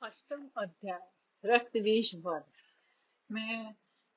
अष्टम अध्याय रक्त बीज वर मैं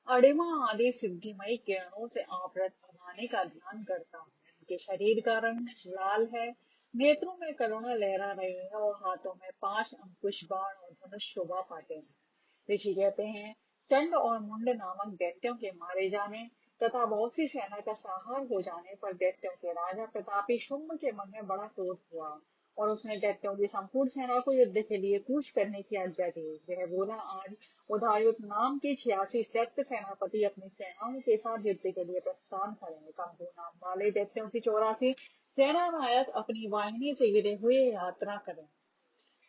अणिमा आदि सिद्धिमय किरणों से आवृत भवानी का ध्यान करता हूँ। उनके शरीर का रंग लाल है, नेत्रों में करुणा लहरा रही है और हाथों में 5 अंकुश बाण और धनुष शोभा पाते हैं। ऋषि कहते हैं, चंड और मुंड नामक दैत्यों के मारे जाने तथा बहुत सी सेना का संहार हो जाने पर दैत्यों के राजा प्रतापी शुंभ के मन में बड़ा क्रोध हुआ और उसने दैत्यों की संपूर्ण सेना को युद्ध के लिए कूच करने की आज्ञा दी। वह बोला, आज उदययुत नाम के 86 दैत्य सेनापति अपनी सेनाओं के साथ युद्ध के लिए प्रस्थान करें। कंबू नाम वाले दैत्यों की 84 सेना नायक अपनी वाहिनी से गिरे हुए यात्रा करें।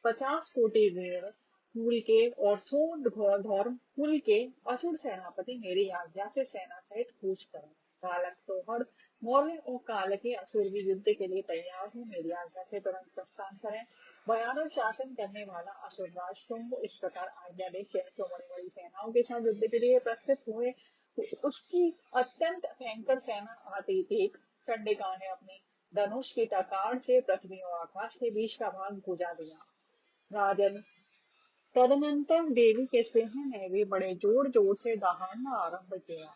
50 कोटि वीर कुल के और 100 धौर्म कुल के असुर सेनापति मेरी आज्ञा से सेना सहित कूच करें। कालक सोहर मौर्य और काल के असुर भी युद्ध के लिए तैयार हो मेरी आज्ञा से तुरंत प्रस्थान करें। भयानक शासन करने वाला असुरराज शुंभ इस प्रकार आज्ञा दे शहर बड़ी बड़ी सेनाओं के साथ युद्ध के लिए प्रस्तुत हुए। उसकी अत्यंत भयंकर सेना आती देख चंडिका ने अपनी धनुष की टकार से पृथ्वी और आकाश के बीच का भाग बुझा दिया। राजन तदनंतर देवी के सिंह ने भी बड़े जोर जोर से दहाड़ना आरंभ किया।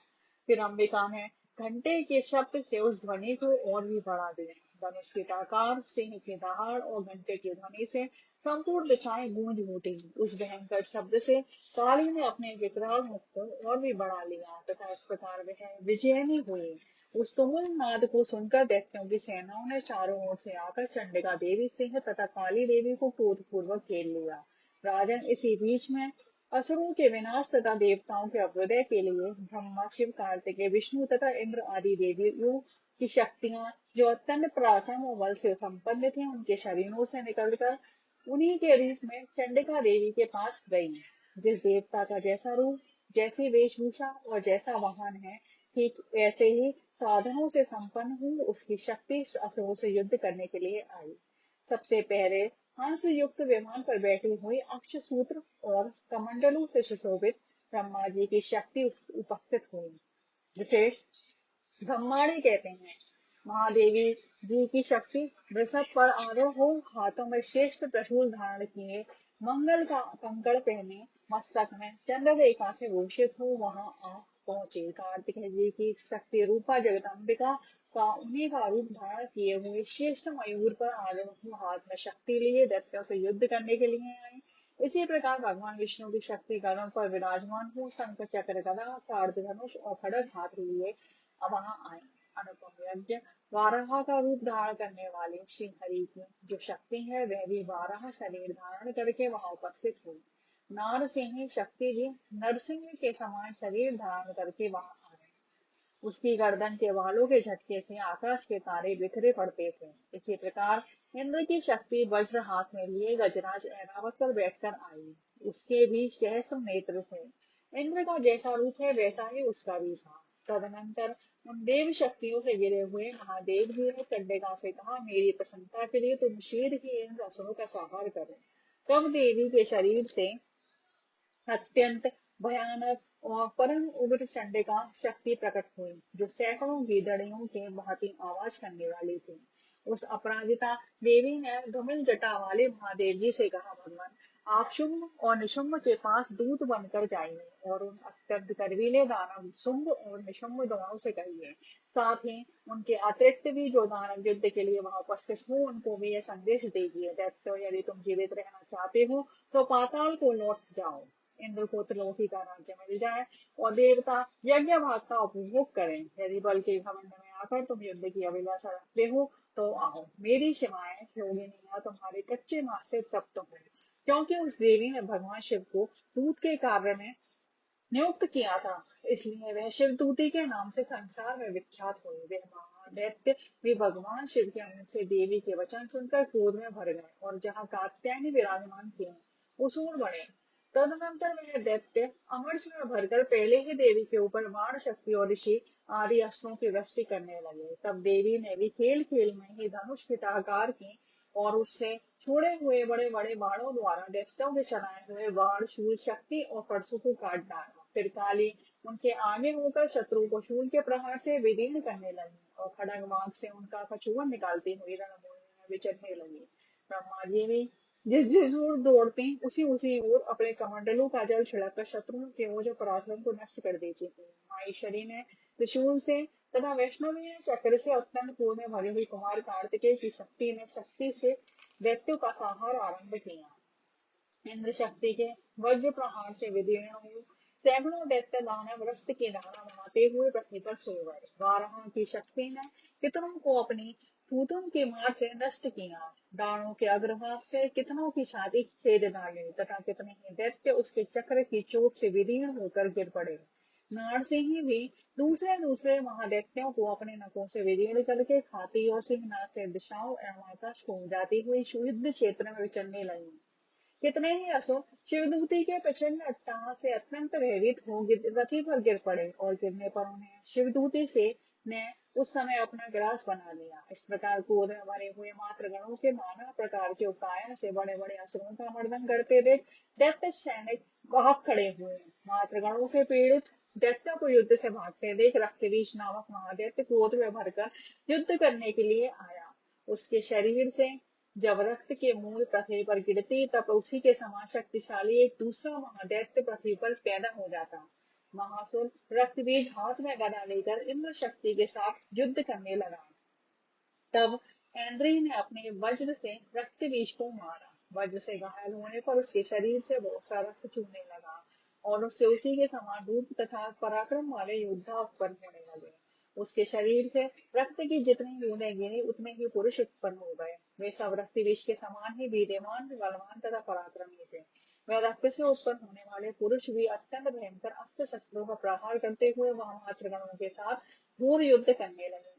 फिर अंबिका ने घंटे के शब्द से उस ध्वनि को और भी बढ़ा दिया। धनुष की टकार, सिंह की दहाड़ और घंटे की ध्वनि से संपूर्ण दिशाएं गूंज उठी। उस भयंकर शब्द से काली ने अपने विकराल मुख को और भी बढ़ा लिया तथा इस प्रकार वह विजयनी हुई। उस तुमुल नाद को सुनकर दैत्यों की सेनाओं ने चारों ओर से आकर चंडिका देवी, सिंह तथा काली देवी को क्रोधपूर्वक घेर लिया। राजन इसी बीच में असुरों के विनाश तथा देवताओं के अभ्युदय के लिए ब्रह्मा, शिव, कार्तिकेय, विष्णु तथा इंद्र आदि देवियों की शक्तियां जो अत्यंत पराक्रम और बल से संपन्न थी, उनके शरीरों से निकलकर उन्हीं के रूप में चंडिका देवी के पास गई। जिस देवता का जैसा रूप, जैसी वेशभूषा और जैसा वाहन है, ठीक वैसे ही साधनों से संपन्न हुई उसकी शक्ति असुरों से युद्ध करने के लिए आई। सबसे पहले हंस युक्त विमान पर बैठी हुई अक्ष सूत्र और कमंडलों से सुशोभित ब्रह्मा जी की शक्ति उपस्थित हुई, जिसे ब्रह्माणी कहते हैं। महादेवी जी की शक्ति वृषभ पर आरूढ़ हो, हाथों में श्रेष्ठ त्रिशूल धारण किए, मंगल का कंकड़ पहने, मस्तक में चंद्र रेखा से भूषित हो वहां आ पहुंचे। कार्तिकेय जी की शक्ति रूपा जगदम्बिका का उन्हीं का रूप धारण किए हुए श्रेष्ठ मयूर पर आरूढ़ हो, हाथ में शक्ति लिए दैत्यों से युद्ध करने के लिए आए। इसी प्रकार भगवान विष्णु की शक्ति गरुड़ पर विराजमान हो, शंख चक्र गदा सारथ धनुष और खड्ग हाथ लिए वहां आए। अनुपम यज्ञ वाराह का रूप धारण करने वाले श्री हरि की जो शक्ति है, वह भी वाराह शरीर धारण करके वहां उपस्थित हुई। नारसिंह शक्ति भी नरसिंह के समान शरीर धारण करके वहां आए। उसकी गर्दन के बालों के झटके से आकाश के तारे बिखरे पड़ते थे। इसी प्रकार इंद्र की शक्ति वज्र हाथ में लिए गजराज ऐरावत पर बैठकर आई। उसके भी सहस्त्र नेत्र थे। इंद्र का जैसा रूप है वैसा ही उसका भी था। तदनंतर उन देव शक्तियों से घिरे हुए महादेव जी ने चंडिका से कहा, मेरी प्रसन्नता के लिए तुम शीघ्र ही इन असुरों का संहार करो। तब देवी के शरीर से अत्यंत भयानक और परम उग्र चंडिका शक्ति प्रकट हुई, जो सैकड़ों गीदड़ियों के भांति आवाज करने वाली थी। उस अपराजिता देवी ने धूमिल जटा वाले महादेव जी से कहा, भगवान आप शुंभ और निशुंभ के पास दूत बनकर जाइए और उन अत्यंत गर्वीले दानव शुंभ और निशुंभ दोनों से कहिए। साथ ही उनके अतिरिक्त भी जो दानव युद्ध के लिए वहां उपस्थित हो, उनको भी यह संदेश दीजिए, दैत्यो यदि तुम जीवित रहना चाहते हो तो पाताल को लौट जाओ, इंद्र को त्रिलोकी का राज्य मिल जाए और देवता यज्ञ भाग का उपभोग करें। यदि बल के घमंड में आकर तुम युद्ध की अभिलाषा रखते हो तो आओ, मेरी सेवाएं योगिनियां तुम्हारे कच्चे मांस से तृप्त हो। क्योंकि उस देवी ने भगवान शिव को दूत के कार्य में नियुक्त किया था, इसलिए वह शिवदूती के नाम से संसार में विख्यात हुई। वह महादैत्य भी भगवान शिव के मुंह से देवी के वचन सुनकर क्रोध में भर गए और जहाँ कात्यायनी विराजमान थे, उसूर बने। तदनंतर वह दैत्य अमरस में भरकर पहले ही देवी के ऊपर बाण शक्ति और ऋषि आदि अस्त्रों की वृष्टि करने लगे। तब देवी ने भी खेल खेल में ही धनुष की टंकार की और उससे छोड़े हुए बड़े बड़े बाणों द्वारा दैत्यों के चलाए हुए बाण, शूल, शक्ति और फरसों को काट डाला। फिर काली उनके आगे होकर शत्रु को शूल के प्रहार से विदीर्ण करने लगी और खड़ग वाग से उनका कछुआ निकालती हुई रणभूमि में विचरने लगी। ब्रह्मा जी भी जिस जिस ओर दौड़ती उसी उसी ओर अपने कमंडलों का जल छिड़ककर शत्रुओं के ओझ पराक्रम को नष्ट कर देती थी। माहेश्वरी ने त्रिशूल से तथा वैष्णवी ने चक्र से अत्यंत क्रोध में भरी हुई कुमार कार्तिकेय की शक्ति से दैत्यों का संहार आरंभ किया। इंद्र शक्ति के वज्र प्रहार से विदीर्ण हुए सैकड़ों दैत्य दानव रक्त की धारा बहाते हुए पृथ्वी पर सो गए। वाराह की शक्ति ने कितनों को अपनी थूथों की मार से नष्ट किया। दानों के अग्रभाग से कितनों की छाती छेद डाली तथा कितने ही दैत्य उसके चक्र की चोट से विदीर्ण होकर गिर पड़े। नारसिंह भी दूसरे दूसरे महादैत्यों को अपने नखों से विदीर्ण करके खाती और सिंहनाद से दिशाओं एवं आकाश को जाती हुई युद्ध क्षेत्र में विचरने लगी। कितने ही असुर शिवदूती के प्रचंड अट्टहास से अत्यंत भयभीत हो रथी पर गिर पड़े और गिरने पर उन्हें शिवदूती से ने उस समय अपना ग्रास बना लिया। इस प्रकार क्रोध में भरे हुए मातृगणों के नाना प्रकार के उपायों से बड़े बड़े असुरों का मर्दन करते देख दैत्य सैनिक भाग खड़े हुए। मातृगणों से पीड़ित दैत्यों को युद्ध से भागते देख रक्तबीज नामक महादैत्य क्रोध में भरकर युद्ध करने के लिए आया। उसके शरीर से जब रक्त के मूल पृथ्वी पर गिरती तब उसी के समान शक्तिशाली एक दूसरा महादैत्य पृथ्वी पर पैदा हो जाता। महासुर रक्त बीज हाथ में गदा लेकर इंद्र शक्ति के साथ युद्ध करने लगा। तब ऐन्द्री ने अपने वज्र से रक्त बीज को मारा। वज्र से घायल होने पर उसके शरीर से बहुत सा रक्त चूने लगा और उससे उसी के समान रूप तथा पराक्रम वाले योद्धा उत्पन्न होने लगे। उसके शरीर से रक्त की जितनी बूंदें गिरी उतने ही पुरुष उत्पन्न हो गए। वे सब रक्त बीज के समान ही वीर्यवान बलवान तथा पराक्रमी थे। वह रक्त से उत्पन्न होने वाले पुरुष भी अत्यंत भयंकर अस्त्र शस्त्रों का प्रहार करते हुए वहां मातृगणों के साथ घोर युद्ध करने लगे।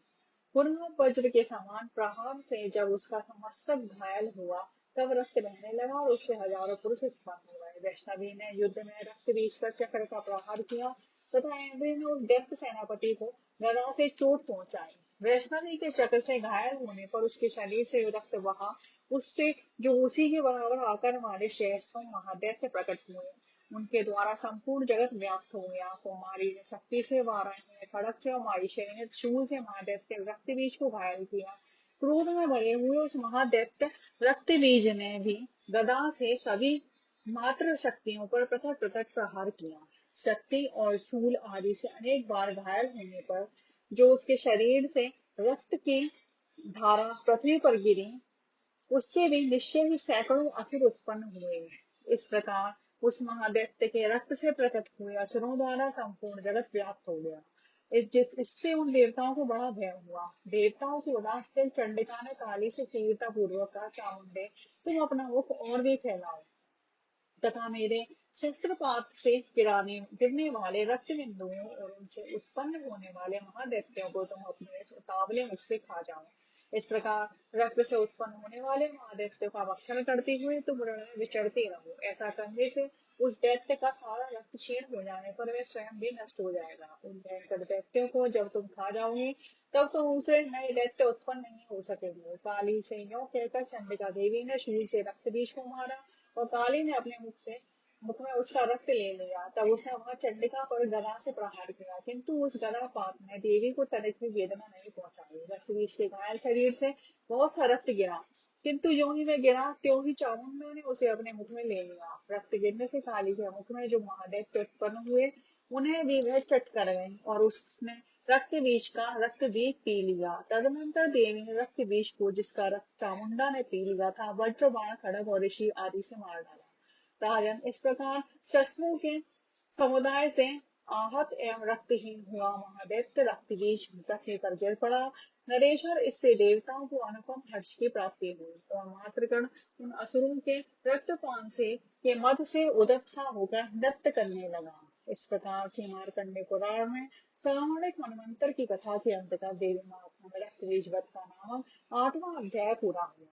पुनः वज्र के समान प्रहार से जब उसका मस्तक घायल हुआ तब रक्त बहने लगा और उससे हजारों पुरुष उत्पन्न हो गए। वैष्णवी ने युद्ध में रक्त बीज पर चक्र का प्रहार किया तथा इंद्र ने उस दैत्य सेनापति को गदा से चोट पहुंचाई। वैष्णवी के चक्र से घायल होने पर उसके शरीर से रक्त बहा। उससे जो उसी के बराबर आकार वाले शेषों महादैत्य प्रकट हुए। उनके द्वारा संपूर्ण जगत व्याप्त हो गया। कुमारी ने शक्ति से वाराही ने खड़ग से और मारीशरी ने शूल से महादैत्य रक्त बीज को घायल किया। क्रोध में भरे हुए उस महादैत्य रक्त बीज ने भी गदा से सभी मात्र शक्तियों पर पृथक पृथक प्रहार किया। शक्ति और शूल आदि से अनेक बार घायल होने पर जो उसके शरीर से रक्त की धारा पृथ्वी पर गिरी उससे भी निश्चय ही सैकड़ों असुर उत्पन्न हुए। इस प्रकार उस महादैत्य के रक्त से प्रकट हुए असुरों द्वारा संपूर्ण जगत व्याप्त हो गया। इससे उन देवताओं को बड़ा भय हुआ। देवताओं के उदास से चंडिका ने काली से तीव्रता पूर्वक कहा, चामुंडे तुम अपना मुख और भी फैलाओ तथा मेरे शस्त्रपात से गिरने वाले रक्त बिंदुओं और उनसे उत्पन्न होने वाले महादैत्यों को तुम अपने इस उतावले मुख से खा जाओ। इस प्रकार रक्त से उत्पन्न होने वाले महादैत्यों का भक्षण करते हुए तुम रण में विचरते रहो। ऐसा करने से उस दैत्य का सारा रक्त क्षीण हो जाने पर वह स्वयं भी नष्ट हो जाएगा। उन भयंकर दैत्यों को जब तुम खा जाओगे तब तुम उसे नए दैत्य उत्पन्न नहीं हो सकेंगे। काली से यों कहकर चंडिका देवी ने शूल से रक्त बीज को मारा और काली ने अपने मुख में उसका रक्त ले लिया। तब उसने वहां चंडिका पर गदा से प्रहार किया किंतु उस गदा पात ने देवी को तनिक भी वेदना नहीं पहुंचाई। रक्तबीज के घायल शरीर से बहुत सा रक्त गिरा किंतु यों ही में गिरा त्यों ही चामुंडा ने उसे अपने मुख में ले लिया। रक्त गिरने से काली के मुख में जो महादैत्य उत्पन्न हुए उन्हें भी वह चट कर गई और उसने रक्त बीज का रक्त भी पी लिया। तदनंतर देवी ने रक्त बीज को जिसका रक्त चामुंडा ने पी लिया था वज्र बाण खड़ग और ऋषि आदि से मार डाला। राजन इस प्रकार शस्त्रों के समुदाय से आहत एवं रक्तहीन हुआ महादैत्य रक्त बीज पृथ्वी पर गिर पड़ा। नरेश्वर इससे देवताओं को अनुपम हर्ष की प्राप्ति हुई और मातृगण उन असुरों के रक्तपान से के मद से उदत्सा होकर नृत्य करने लगा। इस प्रकार से मारकंडे पुराण में सामूहिक मनवंतर की कथा के अंतर्गत देवी महात्मा में रक्त बीज वध का नामक 8वां अध्याय पूरा हुआ।